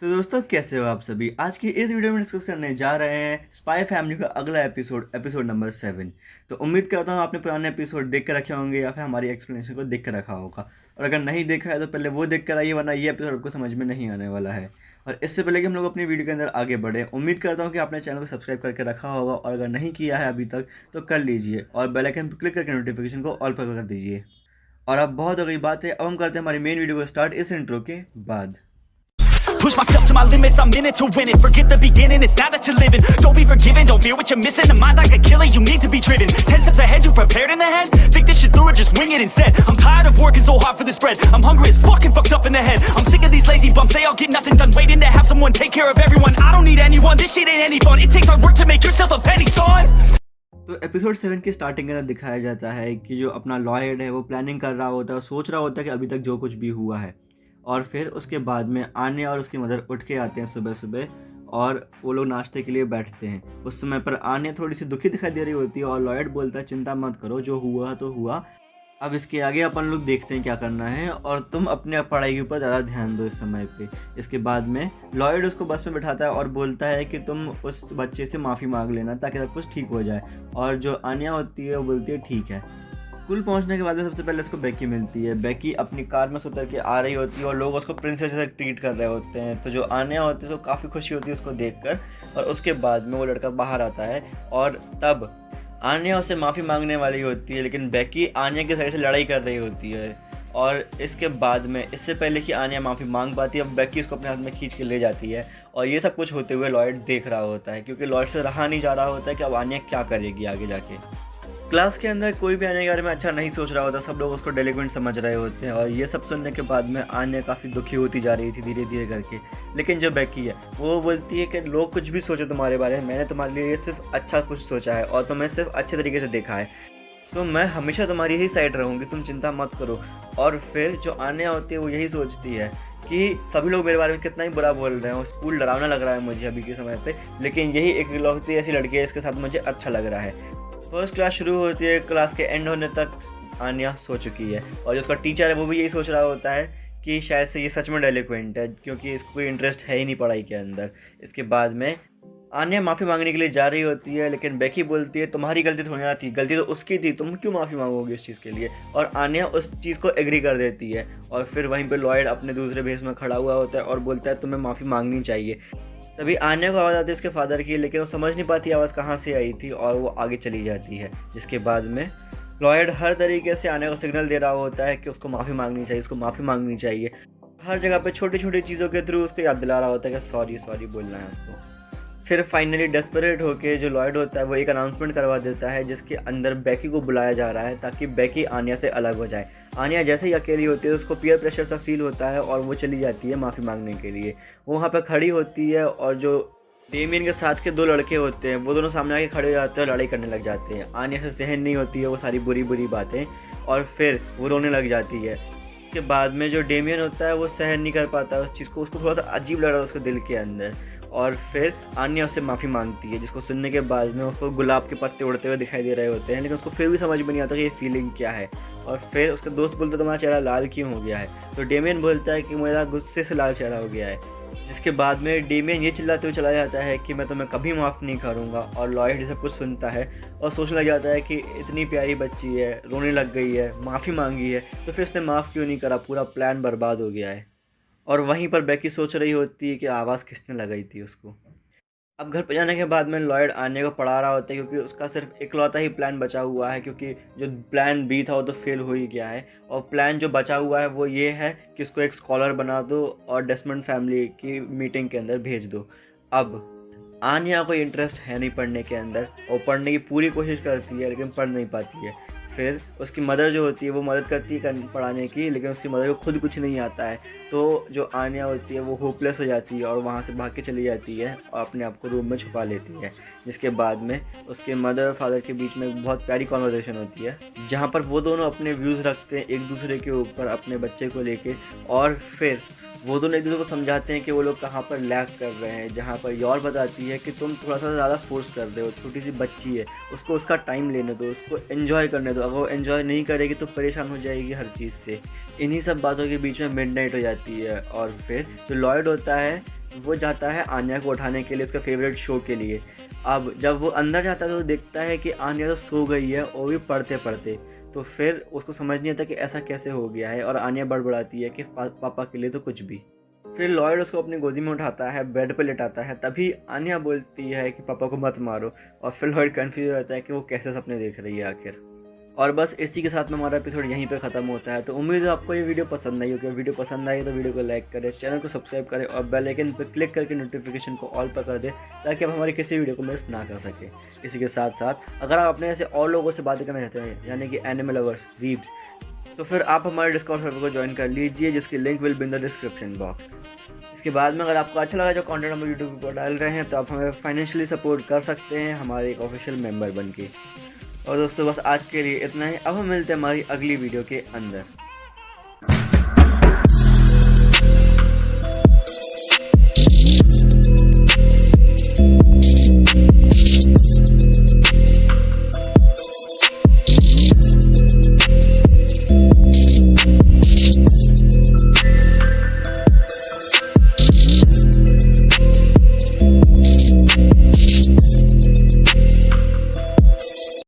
तो दोस्तों कैसे हो आप सभी। आज की इस वीडियो में डिस्कस करने जा रहे हैं स्पाई फैमिली का अगला एपिसोड एपिसोड नंबर 7। तो उम्मीद करता हूँ आपने पुराने एपिसोड देख कर रखे होंगे या फिर हमारी एक्सप्लेनेशन को देख कर रखा होगा। और अगर नहीं देखा है तो पहले वो देख कर आइए, वरना ये एपिसोड आपको समझ में नहीं आने वाला है। और इससे पहले कि हम लोग अपनी वीडियो के अंदर आगे बढ़े, उम्मीद करता हूँ कि आपने चैनल को सब्सक्राइब करके रखा होगा, और अगर नहीं किया है अभी तक तो कर लीजिए और बेल आइकन पर क्लिक करके नोटिफिकेशन को ऑल पर कर दीजिए। और अब बहुत हो गई बात है, अब हम करते हैं हमारी मेन वीडियो को स्टार्ट इस इंट्रो के बाद। Push myself to my limits, I'm in it to win it. Forget the beginning, it's now that you're living. Don't be forgiven, don't fear what you're missing. A mind like a killer, you need to be driven. 10 steps ahead, you prepared in the head. Think this shit through or just wing it instead. I'm tired of working so hard for this bread. I'm hungry as fucking fucked up in the head. I'm sick of these lazy bums, they all get nothing done. Waiting to have someone take care of everyone. I don't need anyone, this shit ain't any fun. It takes hard work to make yourself a penny, son. तो episode 7 की starting के अंदर दिखाया जाता है कि जो अपना लॉयड है वो प्लानिंग कर रहा होता है, सोच रहा होता है कि अभी तक जो कुछ भी हुआ है। और फिर उसके बाद में आन्या और उसकी मदर उठ के आते हैं सुबह सुबह, और वो लोग नाश्ते के लिए बैठते हैं। उस समय पर आन्या थोड़ी सी दुखी दिखाई दे रही होती है और लॉयड बोलता है चिंता मत करो, जो हुआ तो हुआ, अब इसके आगे अपन लोग देखते हैं क्या करना है, और तुम अपने पढ़ाई के ऊपर ज़्यादा ध्यान दो इस समय पे। इसके बाद में लॉयड उसको बस में बैठाता है और बोलता है कि तुम उस बच्चे से माफ़ी मांग लेना ताकि सब कुछ ठीक हो जाए। और जो आन्या होती है वो बोलती है ठीक है। स्कूल पहुंचने के बाद में सबसे पहले उसको बेकी मिलती है। बेकी अपनी कार में से उतर के आ रही होती है और लोग उसको प्रिंसेस जैसे ट्रीट कर रहे होते हैं। तो जो आन्या होती है तो काफ़ी खुशी होती है उसको देखकर। और उसके बाद में वो लड़का बाहर आता है और तब आन्या उससे माफ़ी मांगने वाली होती है, लेकिन बेकी आन्या के साइड से लड़ाई कर रही होती है। और इसके बाद में, इससे पहले कि आन्या माफ़ी मांग पाती है, अब बेकी उसको अपने हाथ में खींच के ले जाती है। और ये सब कुछ होते हुए लॉयड देख रहा होता है, क्योंकि लॉयड से रहा नहीं जा रहा होता है कि अब आन्या क्या करेगी आगे जाके। क्लास के अंदर कोई भी आने के बारे में अच्छा नहीं सोच रहा होता, सब लोग उसको डेलिक्वेंट समझ रहे होते हैं। और ये सब सुनने के बाद में आन्या काफ़ी दुखी होती जा रही थी धीरे धीरे करके। लेकिन जो बेकी है वो बोलती है कि लोग कुछ भी सोचो तुम्हारे बारे में, मैंने तुम्हारे लिए सिर्फ अच्छा कुछ सोचा है और तुम्हें सिर्फ अच्छे तरीके से देखा है, तो मैं हमेशा तुम्हारी ही साइड रहूँगी, तुम चिंता मत करो। और फिर जो आन्या होती है वो यही सोचती है कि सभी लोग मेरे बारे में कितना ही बुरा बोल रहे हैं, स्कूल डरावना लग रहा है मुझे अभी के समय पे, लेकिन यही एक लौती ऐसी लड़की है इसके साथ मुझे अच्छा लग रहा है। फर्स्ट क्लास शुरू होती है, क्लास के एंड होने तक आन्या सो चुकी है। और जो उसका टीचर है वो भी यही सोच रहा होता है कि शायद से ये सच में डेलिक्वेंट है, क्योंकि इसको कोई इंटरेस्ट है ही नहीं पढ़ाई के अंदर। इसके बाद में आन्या माफ़ी मांगने के लिए जा रही होती है, लेकिन बेकी बोलती है तुम्हारी गलती थोड़ी ना थी, गलती तो उसकी थी, तुम क्यों माफ़ी मांगोगे इस चीज़ के लिए। और आन्या उस चीज़ को एग्री कर देती है। और फिर वहीं पे लॉयड अपने दूसरे भेस में खड़ा हुआ होता है और बोलता है तुम्हें माफ़ी मांगनी चाहिए। तभी आन्या को आवाज़ आती है उसके फादर की, लेकिन वो समझ नहीं पाती आवाज़ कहाँ से आई थी और वो आगे चली जाती है। जिसके बाद में लॉयड हर तरीके से आन्या को सिग्नल दे रहा होता है कि उसको माफ़ी मांगनी चाहिए, उसको माफ़ी मांगनी चाहिए। हर जगह पे छोटी छोटी चीज़ों के थ्रू उसको याद दिला रहा होता है कि सॉरी सॉरी बोलना है उसको। फिर फाइनली डेस्परेट होके जो लॉयड होता है वो एक अनाउंसमेंट करवा देता है जिसके अंदर बेकी को बुलाया जा रहा है ताकि बेकी आन्या से अलग हो जाए। आन्या जैसे ही अकेली होती है उसको पीयर प्रेशर सा फील होता है और वो चली जाती है माफ़ी मांगने के लिए। वो वहाँ पर खड़ी होती है और जो डेमियन के साथ के दो लड़के होते हैं वो दोनों सामने आके खड़े हो जाते हैं और लड़ाई करने लग जाते हैं। आन्या से सहन नहीं होती है वो सारी बुरी बुरी बातें और फिर वो रोने लग जाती है। उसके बाद में जो डेमियन होता है वो सहन नहीं कर पाता उस चीज़ को, उसको थोड़ा सा अजीब लग रहा है उसके दिल के अंदर। और फिर आन्या उससे माफ़ी मांगती है, जिसको सुनने के बाद में उसको गुलाब के पत्ते उड़ते हुए दिखाई दे रहे होते हैं, लेकिन उसको फिर भी समझ में नहीं आता कि ये फीलिंग क्या है। और फिर उसका दोस्त बोलता है तुम्हारा चेहरा लाल क्यों हो गया है, तो डेमियन बोलता है कि मेरा गुस्से से लाल चेहरा हो गया है। जिसके बाद में डेमियन ये चिल्लाते हुए चला जाता है कि मैं तुम्हें कभी माफ़ नहीं करूँगा। और लॉयड ये सब कुछ सुनता है और सोचने लग जाता है कि इतनी प्यारी बच्ची है, रोने लग गई है, माफ़ी मांगी है, तो फिर उसने माफ़ क्यों नहीं करा, पूरा प्लान बर्बाद हो गया है। और वहीं पर बेकी सोच रही होती है कि आवाज़ किसने लगाई थी उसको। अब घर पे जाने के बाद में लॉयड आन्या को पढ़ा रहा होता है, क्योंकि उसका सिर्फ इकलौता ही प्लान बचा हुआ है, क्योंकि जो प्लान बी था वो तो फेल हो ही गया है। और प्लान जो बचा हुआ है वो ये है कि उसको एक स्कॉलर बना दो और डेस्मंड फैमिली की मीटिंग के अंदर भेज दो। अब आन्या को इंटरेस्ट है नहीं पढ़ने के अंदर, और पढ़ने की पूरी कोशिश करती है लेकिन पढ़ नहीं पाती है। फिर उसकी मदर जो होती है वो मदद करती है पढ़ाने की, लेकिन उसकी मदर को खुद कुछ नहीं आता है। तो जो आन्या होती है वो होपलेस हो जाती है और वहाँ से भाग के चली जाती है और अपने आप को रूम में छुपा लेती है। जिसके बाद में उसके मदर और फादर के बीच में एक बहुत प्यारी कॉन्वर्सेशन होती है, जहाँ पर वो दोनों अपने व्यूज़ रखते हैं एक दूसरे के ऊपर अपने बच्चे को लेके। और फिर वो दोनों एक दूसरे को समझाते हैं कि वो लोग कहाँ पर लैग कर रहे हैं, जहाँ पर यॉर बताती है कि तुम थोड़ा सा ज़्यादा फोर्स कर रहे हो, छोटी सी बच्ची है, उसको उसका टाइम लेने दो, उसको एंजॉय करने दो, अगर वो एंजॉय नहीं करेगी तो परेशान हो जाएगी हर चीज़ से। इन्हीं सब बातों के बीच में मिडनाइट हो जाती है और फिर जो लॉयड होता है वो जाता है आन्या को उठाने के लिए उसका फेवरेट शो के लिए। अब जब वो अंदर जाता है तो वो देखता है कि आन्या तो सो गई है और भी पढ़ते पढ़ते, तो फिर उसको समझ नहीं आता कि ऐसा कैसे हो गया है और आन्या बड़बड़ाती है कि पापा के लिए तो कुछ भी। फिर लॉयड उसको अपनी गोदी में उठाता है, बेड पे लेटाता है, तभी आन्या बोलती है कि पापा को मत मारो और फिर लॉयड कन्फ्यूज हो जाता है कि वो कैसे सपने देख रही है आखिर। और बस इसी के साथ में हमारा एपिसोड यहीं पे ख़त्म होता है। तो उम्मीद है आपको ये वीडियो पसंद आई होगी। वीडियो पसंद आई तो वीडियो को लाइक करें, चैनल को सब्सक्राइब करें और बेल आइकन पर क्लिक करके नोटिफिकेशन को ऑल पर कर दें ताकि आप हमारी किसी वीडियो को मिस ना कर सकें। इसी के साथ साथ अगर आप अपने ऐसे और लोगों से बातें करना चाहते हैं यानी कि एनिमे लवर्स, वीब्स, तो फिर आप हमारे डिस्कॉर्ड सर्वर को ज्वाइन कर लीजिए जिसकी link will be in the description box. इसके बाद में अगर आपको अच्छा लगा जो कंटेंट हम यूट्यूब पर डाल रहे हैं तो आप हमें फाइनेंशियली सपोर्ट कर सकते हैं हमारे एक ऑफिशियल मेंबर बन के। और दोस्तों बस आज के लिए इतना ही। अब हम मिलते हैं हमारी अगली वीडियो के अंदर।